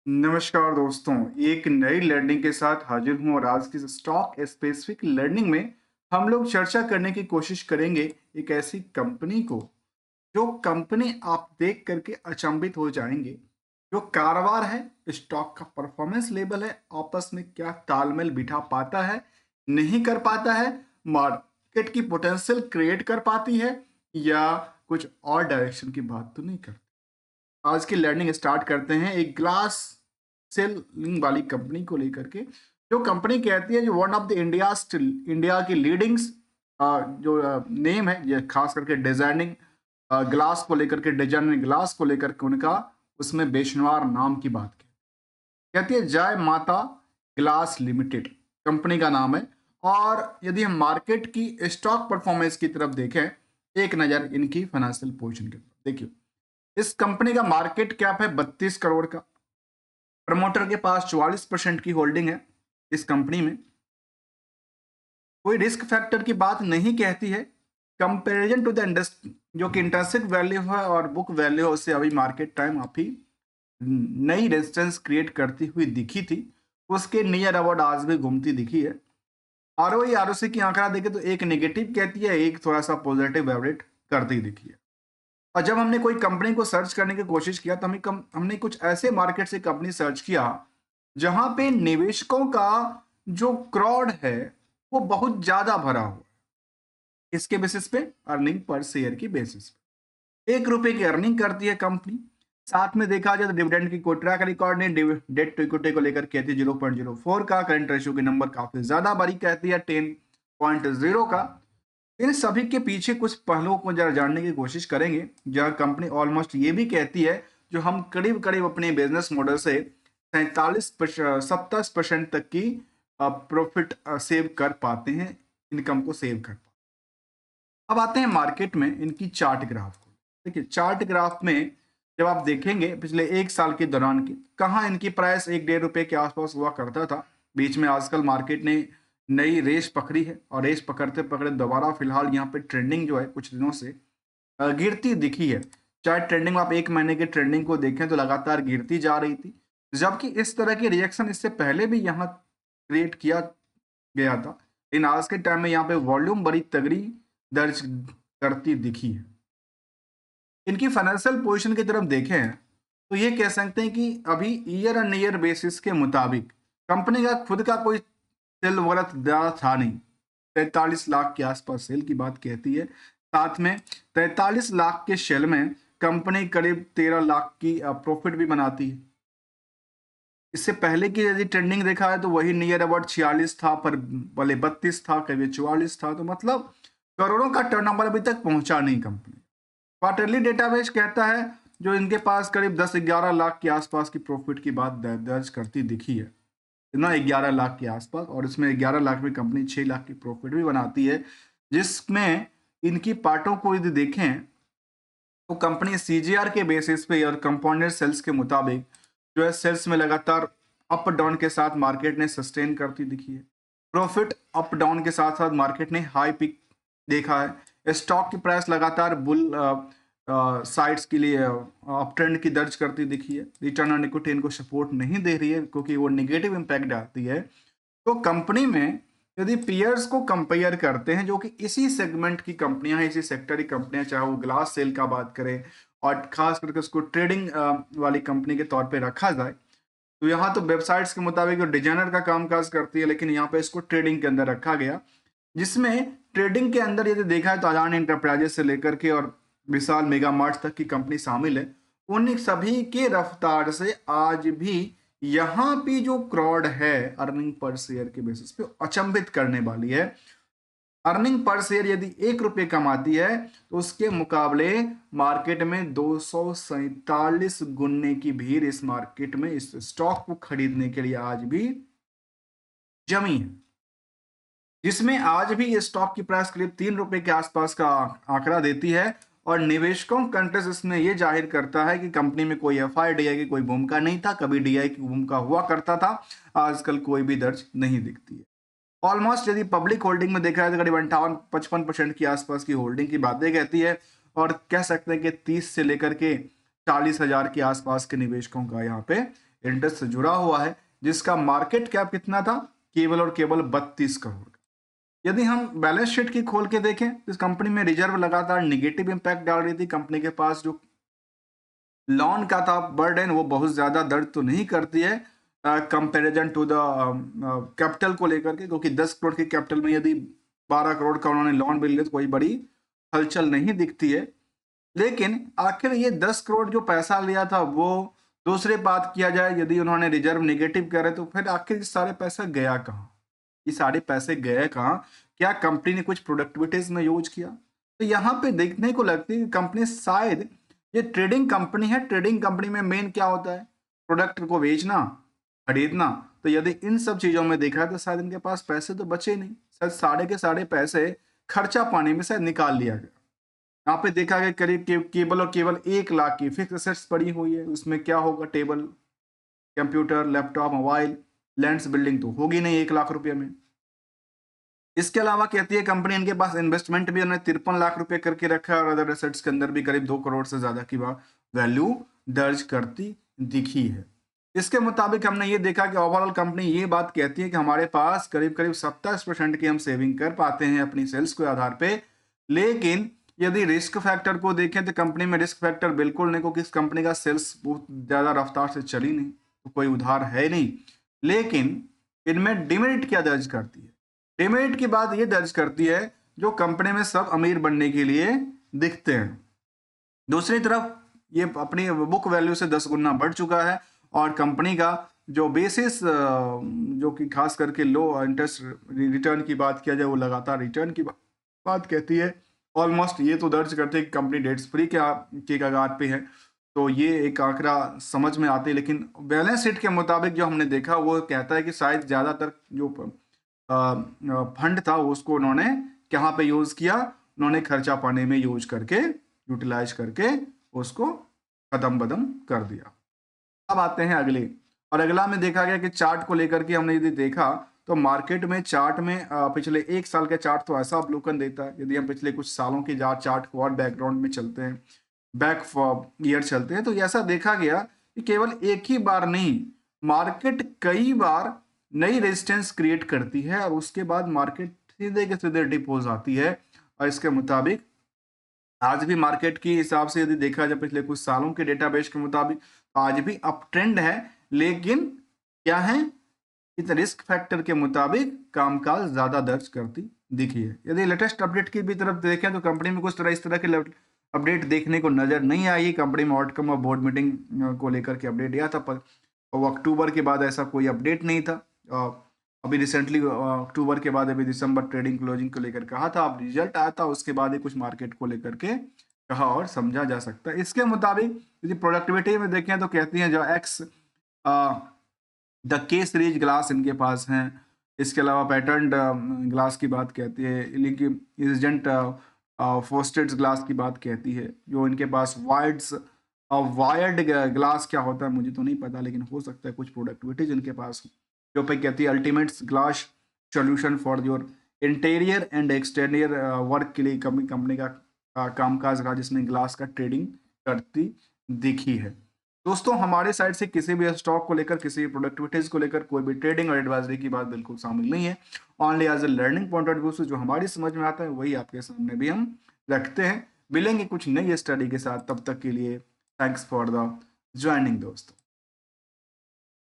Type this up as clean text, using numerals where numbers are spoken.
नमस्कार दोस्तों, एक नई लर्निंग के साथ हाजिर हूँ और आज की इस स्टॉक स्पेसिफिक लर्निंग में हम लोग चर्चा करने की कोशिश करेंगे एक ऐसी कंपनी को जो कंपनी आप देख करके अचंभित हो जाएंगे। जो कारोबार है, स्टॉक का परफॉर्मेंस लेवल है, आपस में क्या तालमेल बिठा पाता है, नहीं कर पाता है, मार्केट की पोटेंशियल क्रिएट कर पाती है या कुछ और डायरेक्शन की बात तो नहीं करती। आज की लर्निंग स्टार्ट करते हैं एक ग्लास सेलिंग वाली कंपनी को लेकर के। जो कंपनी कहती है जो वन ऑफ द इंडिया की लीडिंग जो नेम है, ये खास करके डिजाइनिंग ग्लास को लेकर के, डिजाइनिंग ग्लास को लेकर के उनका उसमें बेशुमार नाम की बात की कहती है। जय माता ग्लास लिमिटेड कंपनी का नाम है। और यदि हम मार्केट की स्टॉक परफॉर्मेंस की तरफ देखें, एक नज़र इनकी फाइनेंशियल पोजीशन की तरफ देखिए। इस कंपनी का मार्केट कैप है 32 करोड़ का। प्रमोटर के पास 44% की होल्डिंग है इस कंपनी में। कोई रिस्क फैक्टर की बात नहीं कहती है। कंपेरिजन टू द इंडस्ट्री जो कि इंटरेंसिक वैल्यू है और बुक वैल्यू है, उससे अभी मार्केट टाइम अभी नई रेजिस्टेंस क्रिएट करती हुई दिखी थी। उसके नियर अबाउट आज भी घूमती दिखी है। आरओई आरओसी की आंकड़ा देखे तो एक नेगेटिव कहती है, एक थोड़ा सा पॉजिटिव एवरेट करती दिखी है। और जब हमने कोई कंपनी को सर्च करने की कोशिश किया तो हमने कुछ ऐसे मार्केट से कंपनी सर्च किया जहां पे निवेशकों का जो क्राउड है वो बहुत ज्यादा भरा हुआ है। इसके बेसिस पे, अर्निंग पर शेयर की बेसिस पे 1 रुपए की अर्निंग करती है कंपनी। साथ में देखा जाए तो डिविडेंड की कोई ट्रैक रिकॉर्ड नहीं। डेट टू इक्विटी को लेकर कहती है 0.04 का। करंट रेशियो के नंबर काफी ज्यादा बड़ी कहती है 10.0 का। इन सभी के पीछे कुछ पहलुओं को जरा जानने की कोशिश करेंगे, जहां कंपनी ऑलमोस्ट ये भी कहती है जो हम करीब करीब अपने बिजनेस मॉडल से 47% तक की प्रॉफिट सेव कर पाते हैं, इनकम को सेव कर पाते हैं। अब आते हैं मार्केट में इनकी चार्ट ग्राफ को। देखिए, चार्ट ग्राफ में जब आप देखेंगे पिछले 1 साल के दौरान की, कहाँ इनकी प्राइस 1-1.5 रुपए के आसपास हुआ करता था। बीच में आजकल मार्केट ने नई रेस पकड़ी है और रेस पकड़ते पकड़ते दोबारा फिलहाल यहाँ पे ट्रेंडिंग जो है कुछ दिनों से गिरती दिखी है। चाहे ट्रेंडिंग में आप 1 महीने के ट्रेंडिंग को देखें तो लगातार गिरती जा रही थी, जबकि इस तरह की रिएक्शन इससे पहले भी यहाँ क्रिएट किया गया था। लेकिन आज के टाइम में यहाँ पे वॉल्यूम बड़ी तगड़ी दर्ज करती दिखी है। इनकी फाइनेंशियल पोजीशन की तरफ देखें तो ये कह सकते हैं कि अभी ईयर एंड ईयर बेसिस के मुताबिक कंपनी का खुद का कोई सेल वर्थ ज़्यादा था नहीं। 43 लाख के आसपास सेल की बात कहती है। साथ में 43 लाख के सेल में कंपनी करीब 13 लाख की प्रॉफिट भी बनाती है। इससे पहले की यदि ट्रेंडिंग देखा है तो वही नियर अबाउट 46 था, पर भले 32 था, कभी 44 था, तो मतलब करोड़ों का टर्नओवर अभी तक पहुंचा नहीं कंपनी। क्वार्टरली डेटाबेस कहता है जो इनके पास करीब 10-11 लाख के आसपास की प्रॉफिट की बात दर्ज करती दिखी है। इतना 11 लाख के आसपास, और इसमें 11 लाख में कंपनी 6 लाख की प्रॉफिट भी बनाती है। जिसमें इनकी पार्टों को यदि देखें तो कंपनी सीजीआर के बेसिस पे और कंपाउंडेड सेल्स के मुताबिक जो है सेल्स में लगातार अप डाउन के साथ मार्केट ने सस्टेन करती दिखी है। प्रॉफिट अप डाउन के साथ साथ मार्केट ने हाई पिक देखा है। स्टॉक की प्राइस लगातार बुल साइड्स के लिए अप ट्रेंड की दर्ज करती दिखी है। रिटर्न ऑन इक्विटी इनको सपोर्ट नहीं दे रही है क्योंकि वो निगेटिव इम्पैक्ट डालती है। तो कंपनी में यदि पीयर्स को कंपेयर करते हैं जो कि इसी सेगमेंट की कंपनियां हैं, इसी सेक्टर की कंपनियां, चाहे वो ग्लास सेल का बात करें और खास करके उसको ट्रेडिंग वाली कंपनी के तौर पे रखा जाए, तो यहाँ तो वेबसाइट्स के मुताबिक जो डिजाइनर का कामकाज करती है, लेकिन यहाँ पे इसको ट्रेडिंग के अंदर रखा गया। जिसमें ट्रेडिंग के अंदर यदि देखा है तो अदानी इंटरप्राइजेस से लेकर के और विशाल मेगा मार्ट तक की कंपनी शामिल है। उन सभी के रफ्तार से आज भी यहाँ पे जो क्राउड है अर्निंग पर शेयर के बेसिस पे अचंभित करने वाली है। अर्निंग पर शेयर यदि 1 रुपये कमाती है तो उसके मुकाबले मार्केट में 247 गुने की भीड़ इस मार्केट में इस स्टॉक को खरीदने के लिए आज भी जमी है। जिसमें आज भी ये स्टॉक की प्राइस करीब 3 रुपए के आसपास का आंकड़ा देती है। और निवेशकों का इंटरेस्ट इसमें ये जाहिर करता है कि कंपनी में कोई एफआई डीआई की कोई भूमिका नहीं था। कभी डीआई की भूमिका हुआ करता था, आजकल कोई भी दर्ज नहीं दिखती है। ऑलमोस्ट यदि पब्लिक होल्डिंग में देखा जाए तो करीब 58-55% की आसपास की होल्डिंग की बातें कहती है। और कह सकते हैं कि 30 से लेकर के 40 हजार के आसपास के निवेशकों का यहाँ पे इंटरेस्ट से जुड़ा हुआ है, जिसका मार्केट कैप कितना था, केवल और केवल 32 करोड़। यदि हम बैलेंस शीट की खोल के देखें तो इस कंपनी में रिजर्व लगातार निगेटिव इंपैक्ट डाल रही थी। कंपनी के पास जो लोन का था बर्डन वो बहुत ज्यादा दर्द तो नहीं करती है कंपैरिजन टू द कैपिटल को लेकर के, क्योंकि 10 करोड़ की कैपिटल में यदि 12 करोड़ का उन्होंने लोन मिल लिया तो कोई बड़ी हलचल नहीं दिखती है। लेकिन आखिर ये 10 करोड़ जो पैसा लिया था वो, दूसरी बात किया जाए यदि उन्होंने रिजर्व नेगेटिव करे तो फिर आखिर ये सारे पैसा गया कहाँ, ये सारे पैसे गए कहाँ, क्या कंपनी ने कुछ प्रोडक्टिविटीज में यूज किया? तो यहाँ पे देखने को लगती है कि कंपनी शायद, ये ट्रेडिंग कंपनी है, ट्रेडिंग कंपनी में मेन क्या होता है, प्रोडक्ट को बेचना, खरीदना। तो यदि इन सब चीजों में देखा तो शायद इनके पास पैसे तो बचे नहीं, शायद सारे के सारे पैसे खर्चा पानी में शायद निकाल लिया गया। यहाँ पे देखा गया करीब केवल और केवल 1 लाख की फिक्स एसेट्स पड़ी हुई है। उसमें क्या होगा, table, computer, laptop, mobile, lands, building तो होगी नहीं 1 लाख रुपए में। इसके अलावा कहती है कंपनी इनके पास इन्वेस्टमेंट भी उन्होंने 53 लाख रुपए करके रखा है और अदर एसेट्स के अंदर भी करीब 2 करोड़ से ज्यादा की वैल्यू दर्ज करती दिखी है। इसके मुताबिक हमने ये देखा कि ओवरऑल कंपनी ये बात कहती है कि हमारे पास करीब करीब 27% की हम सेविंग कर पाते हैं अपनी सेल्स के आधार पे। लेकिन यदि रिस्क फैक्टर को देखें तो कंपनी में रिस्क फैक्टर बिल्कुल नहीं, क्योंकि इस कंपनी का सेल्स बहुत ज्यादा रफ्तार से चली नहीं, तो कोई उधार है नहीं। लेकिन इनमें डिमेरिट क्या दर्ज करती है, डिमेरिट की बात ये दर्ज करती है जो कंपनी में सब अमीर बनने के लिए दिखते हैं। दूसरी तरफ ये अपनी बुक वैल्यू से 10 गुना बढ़ चुका है और कंपनी का जो बेसिस जो कि खास करके लो इंटरेस्ट रिटर्न की बात किया जाए वो लगातार रिटर्न की बात कहती है। ऑलमोस्ट ये तो दर्ज करते हैं कि कंपनी डेट्स फ्री के कगार पे है, तो ये एक आंकड़ा समझ में आती है। लेकिन बैलेंस शीट के मुताबिक जो हमने देखा वो कहता है कि शायद ज़्यादातर जो फंड था उसको उन्होंने कहाँ पे यूज़ किया, उन्होंने खर्चा पाने में यूज करके, यूटिलाइज करके उसको कदम बदम कर दिया। अब आते हैं अगले, और अगला में देखा गया कि चार्ट को लेकर के हमने यदि देखा तो मार्केट में चार्ट में पिछले 1 साल का चार्ट तो ऐसा अवलोकन देता है। यदि हम पिछले कुछ सालों के चार्ट को और बैकग्राउंड में चलते हैं, बैक ईयर चलते हैं, तो ऐसा देखा गया कि केवल एक ही बार नहीं, मार्केट कई बार नई रेजिस्टेंस क्रिएट करती है और उसके बाद मार्केट सीधे के सीधे डिप हो जाती है। और इसके मुताबिक आज भी मार्केट की हिसाब से यदि देखा जाए पिछले कुछ सालों के डेटाबेस के मुताबिक तो आज भी अप ट्रेंड है। लेकिन क्या है, इस रिस्क फैक्टर के मुताबिक कामकाज ज्यादा दर्ज करती दिखी है। यदि लेटेस्ट अपडेट की भी तरफ देखें तो कंपनी में कुछ तरह इस तरह के अपडेट देखने को नजर नहीं आई। कंपनी में आउटकम और बोर्ड मीटिंग को लेकर के अपडेट दिया था, पर अक्टूबर के बाद ऐसा कोई अपडेट नहीं था। अभी रिसेंटली अक्टूबर के बाद अभी दिसंबर ट्रेडिंग क्लोजिंग को लेकर कहा था, अब रिजल्ट आया था उसके बाद ही कुछ मार्केट को लेकर के कहा और समझा जा सकता है। इसके मुताबिक यदि प्रोडक्टिविटी में देखें तो कहती हैं जो एक्स द के सीरीज ग्लास इनके पास हैं। इसके अलावा पैटर्न ग्लास की बात कहती है, इंटेलिजेंट फोस्टेड ग्लास की बात कहती है। जो इनके पास वायर्ड ग्लास क्या होता है मुझे तो नहीं पता, लेकिन हो सकता है कुछ प्रोडक्टिविटीज इनके पास जो पे कहती है ultimate glass solution for your interior and exterior work के लिए कंपनी का कामकाज रहा जिसमें ग्लास का ट्रेडिंग करती दिखी है। दोस्तों हमारे साइड से किसी भी स्टॉक को लेकर, किसी भी प्रोडक्टिविटीज को लेकर कोई भी ट्रेडिंग और एडवाइजरी की बात बिल्कुल शामिल नहीं है। Only as a learning point of view से जो हमारी समझ में आता है वही आपके सामने भी हम रखते हैं। मिलेंगे कुछ नई स्टडी के साथ, तब तक के लिए थैंक्स फॉर द ज्वाइनिंग दोस्तों।